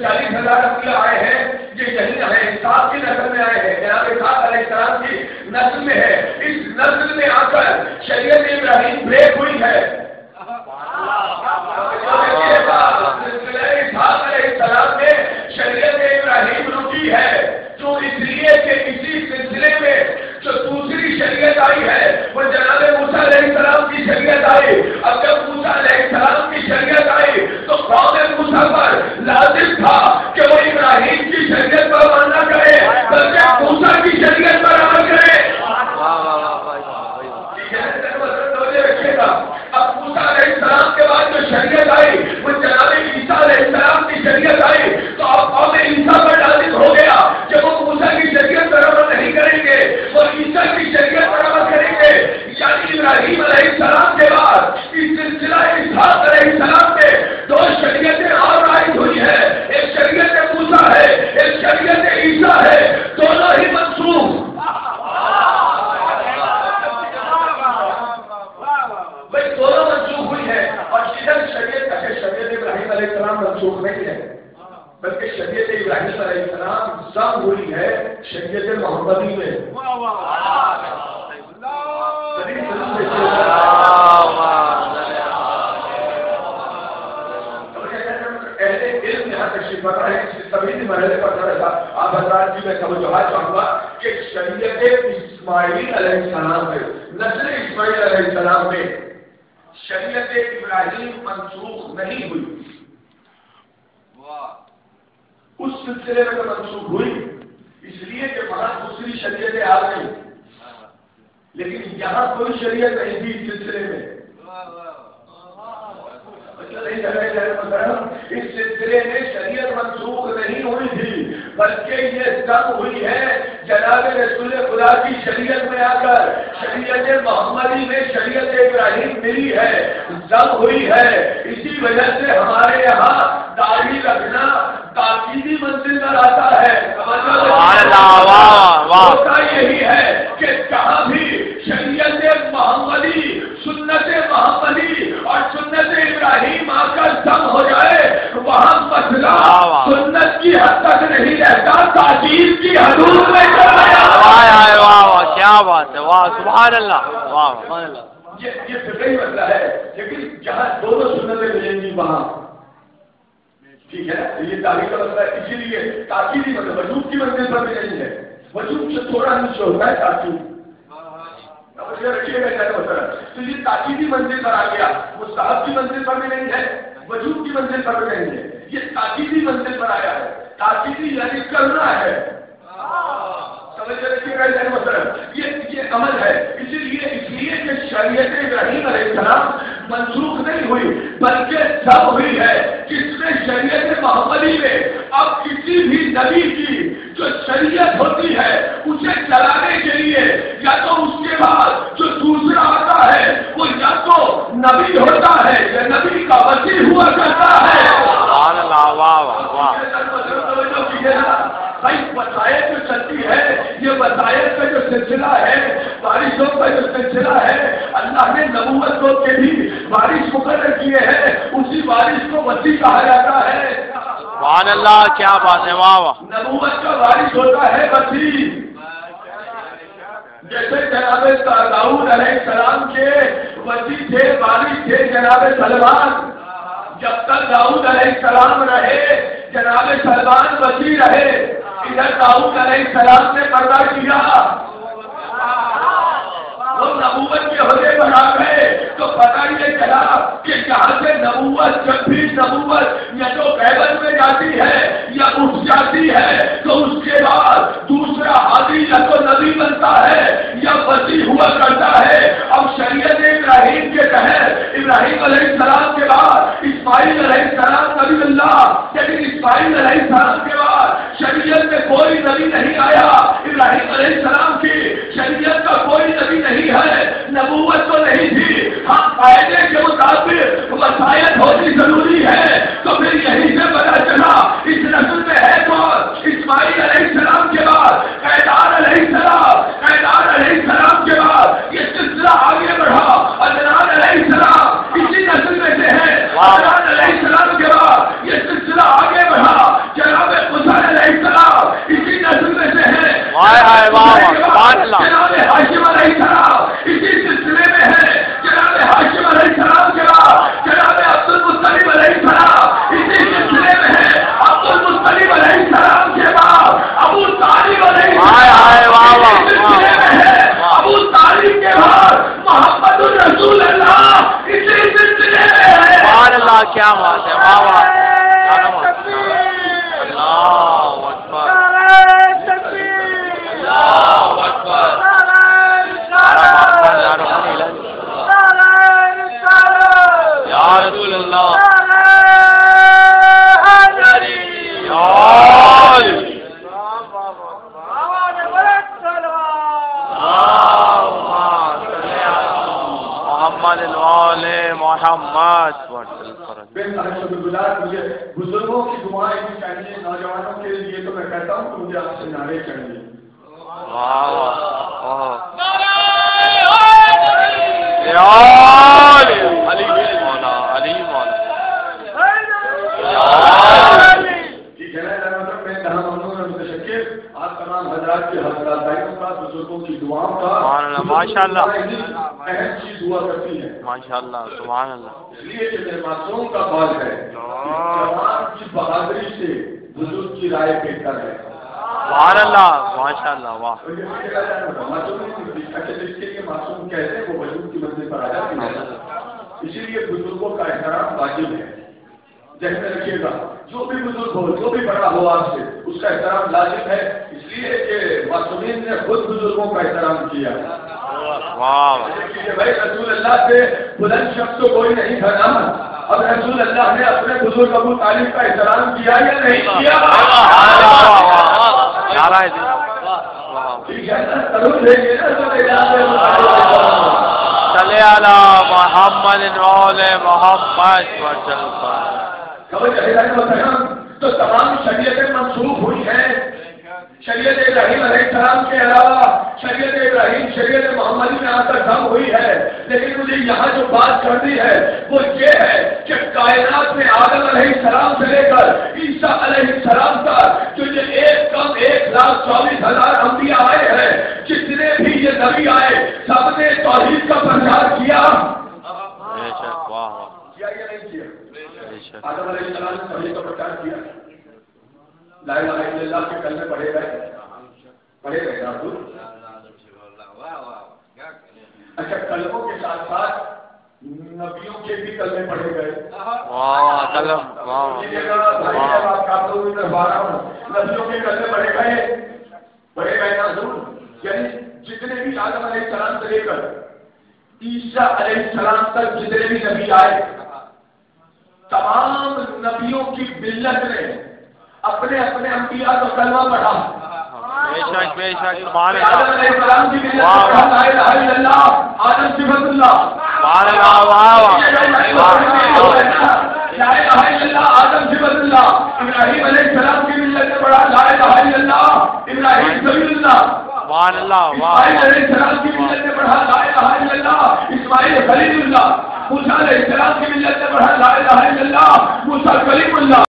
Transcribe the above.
40,000 انبیاء آئے ہیں، یہ یہی ہے، اسحاق کی نسل میں آئے ہیں، جناب اسحاق علیہ السلام کی نسل میں ہے. اس نسل میں آ کر شریعت ابراہیم بریک ہوئی ہے. اسحاق علیہ السلام میں شریعت ابراہیم رکی ہے، جو اس لیے کہ اسی سلسلے میں جو دوسری شریعت آئی ہے وہ جناب موسیٰ علیہ السلام کی شریعت آئی. اب جب موسیٰ علیہ السلام کی شریعت آئی تو قوم موسیٰ پر لازم تھا کہ وہ ابراہیم کی شریعت پر عمل نہ کرے بلکہ موسیٰ کی شریعت پر عمل کرے. رکھیے گا. اب موسیٰ علیہ السلام کے بعد جو شریعت آئی وہ جناب عیسیٰ علیہ السلام کی شریعت آئی تو اب قوم عیسیٰ پر لازم ہو گیا کہ وہ موسیٰ کی شریعت پر عمل نہیں کریں گے، وہ عیسیٰ کی شریعت پر عمل کریں گے. یعنی ابراہیم علیہ السلام کے بعد اس سلسلہ اسحاق علیہ السلام میں 2 شریعتیں اور عائد ہوئی ہے. ایک شریعت موسیٰ ہے، ایک شریعت عیسیٰ ہے، دونوں ہی منسوخ. دونوں منسوخ ہوئی ہے. اور ادھر شریعت ابراہیم علیہ السلام منسوخ نہیں ہے بلکہ شریعت ابراہیم علیہ السلام ضم ہوئی ہے شریعت محمدی میں. سبھی مرحلے پر آپ حضرات جی میں توجہ چاہوں گا کہ شریعت اسماعیل علیہ السلام میں، نسل اسماعیل علیہ السلام میں شریعت ابراہیم منسوخ نہیں ہوئی. اس سلسلے میں تو منسوخ ہوئی اس لیے کہ وہاں دوسری شریعتیں آ گئی، لیکن یہاں کوئی شریعت نہیں تھی اس سلسلے میں. اس سلسلے میں شریعت منسوخ نہیں ہوئی تھی بلکہ یہ ضم ہوئی ہے جناب رسول خدا کی شریعت میں آ کر. شریعت محمدی میں شریعت ابراہیم ملی ہے، ضم ہوئی ہے. اسی وجہ سے ہمارے یہاں داڑھی رکھنا تاکیدی منزل پر آتا ہے. ہوتا یہی ہے کہ جہاں بھی شریعت محمدی، سنت محمدی اور سنت ابراہیم آ کر ضم ہو جائے وہاں مسئلہ سنت کی حد تک نہیں رہتا، تاکید کی حدود میں چلا جاتا. واہ کیا بات ہے، واہ سبحان اللہ، واہ سبحان اللہ. یہ فقہی مسئلہ ہے، لیکن جہاں دونوں سنتیں ملیں گی وہاں ٹھیک ہے. یہ تاریخ کا مسئلہ ہے، اسی لیے تاکیدی مطلب وجوب کی منزل پر بھی نہیں ہے. وجوب سے تھوڑا نیچے ہوتا ہے تاکید. رکھیے گا تو یہ تاکیدی منزل پر آ گیا، مستحب کی منزل پر بھی نہیں ہے، وجوب کی منزل پر بھی نہیں ہے. یہ تاکیدی منزل پر آیا ہے. تاکیدی یعنی کرنا ہے. یہ عمل ہے. اس لیے کہ شریعت ابراہیم علیہ السلام منسوخ نہیں ہوئی بلکہ ضم ہوئی ہے جس میں شریعت محمدی میں اب کسی بھی نبی کی جو شریعت ہوتی ہے اسے چلانے کے لیے یا تو اس کے بعد جو دوسرا آتا ہے وہ یا تو نبی ہوتا ہے یا نبی کا وسیع ہوا کرتا ہے. بھائی وسائل جو چلتی ہے، یہ وسائل کا جو سلسلہ ہے، بارشوں کا جو سلسلہ ہے، اللہ نے نبوت کو کے بھی بارش مقرر کیے ہیں، اسی بارش کو وسیع کہا جاتا ہے. سبحان اللہ کیا بات ہے، واہ واہ. نبوت کا بارش ہوتا ہے وسیع. جیسے جناب داؤد علیہ السلام کے وسیع تھے، بارش تھے جناب سلمان. جب تک داؤد علیہ السلام رہے جناب سلمان وسیع رہے. ادھر داؤد علیہ السلام نے پردہ کیا، وہ نبوت کے عہدے پر آ گئے تو پتہ یہ چلا کہ جہاں سے نبوت، جب بھی نبوت یا تو غیبت میں جاتی ہے یا اٹھ جاتی ہے تو اس کے بعد دوسرا ہادی یا تو نبی بنتا ہے یا وسیع ہوا کرتا ہے. اب شریعت ابراہیم کے تحت ابراہیم علیہ السلام کے بعد اسماعیل علیہ السلام نبی اللہ، لیکن اسماعیل علیہ السلام کے بعد شریعت میں کوئی نبی نہیں آیا. ابراہیم علیہ السلام کی شریعت کا کوئی نبی نہیں ہے، نبوت تو نہیں تھی. ہاں قاعدے کے مطابق وسائل ہوتی ضروری ہے. تو پھر یہیں سے پتا چلا اس نسل میں ہے کون؟ اسماعیل علیہ السلام کے بعد قیدار علیہ السلام، قیدار علیہ السلام کے بعد یہ سلسلہ آگے بڑھا. عدنان علیہ السلام اسی نسل میں سے ہے. عدنان علیہ السلام کے بعد یہ سلسلہ آگے بڑھا. نوجوانوں کے لیے تو میں کہتا ہوں کہ مجھے آپ سے نعرے چاہیے. ٹھیک ہے نا. میں کہاں متشکر آپ تمام حضرات کے حضرات بھائیوں کا, بزرگوں کی دعاؤں کا ماشاء اللہ اہم چیز ہوا کرتی ہے. ماشاء اللہ سبحان اللہ. اس لیے کہ میرے معصوم کا قول ہے جوان کی بہادری سے بزرگ کی رائے بہتر ہے. سبحان اللہ ماشاء اللہ. واہ اچھا جس کے لیے معصوم کہتے ہیں وہ بزرگ کی منزل پر آ جاتی ہے. اسی لیے بزرگوں کا احترام واجب ہے. ذہن میں رکھیے گا, جو بھی بزرگ ہو, جو بھی بڑا ہو آپ سے, اس کا احترام لازم ہے. اس لیے کہ معصومین نے خود بزرگوں کا احترام کیا. بھائی رسول اللہ سے بلند شخص تو کوئی نہیں تھا نا. اب رسول اللہ نے اپنے بزرگ ابو طالب کا احترام کیا یا نہیں کیا؟ صلی علی محمد وعلی محمد. تو تمام شریعتیں منسوخ ہوئی ہیں. شریعت ابراہیم علیہ السلام کے علاوہ شریعت ابراہیم شریعت محمدی میں آ کر کم ہوئی ہے. لیکن مجھے یہاں جو بات کرنی ہے وہ یہ ہے کہ کائنات میں آدم علیہ السلام سے لے کر عیسیٰ علیہ السلام تک جو یہ 1,24,000 انبیاء آئے ہیں, جتنے بھی یہ نبی آئے سب نے توحید کا پرچار کیا. کیا یا نہیں کیا؟ آدم علیہ السلام نے توحید کا پرچار کیا. لا الہ الا اللہ کے کلمے پڑھے گئے نا. اچھا کلموں کے ساتھ ساتھ نبیوں کے بھی کلمے پڑھے گئے. نبیوں کے کلمے پڑھے گئے نا ضرور. یعنی جتنے بھی آدم علیہ السلام سے لے کر عیسیٰ علیہ السلام تک جتنے بھی نبی آئے, تمام نبیوں کی ملت نے اپنے اپنے انبیاء کو کلمہ پڑھا. بے شک سبحان آدم علیہ السلام کی ملت نے کہا لا الہ الا اللہ, آدم صفت اللہ. سبحان اللہ. لا الہ الا اللہ, آدم صفت اللہ. ابراہیم علیہ السلام کی ملت نے پڑھا لا الہ الا اللہ, ابراہیم سبیل اللہ. سبحان اللہ. اسماعیل علیہ السلام کی ملت نے پڑھا لا الہ الا اللہ, اسماعیل خلیل اللہ. موسیٰ علیہ السلام کی ملت نے پڑھا لا الہ الا اللہ, موسیٰ کلیم اللہ.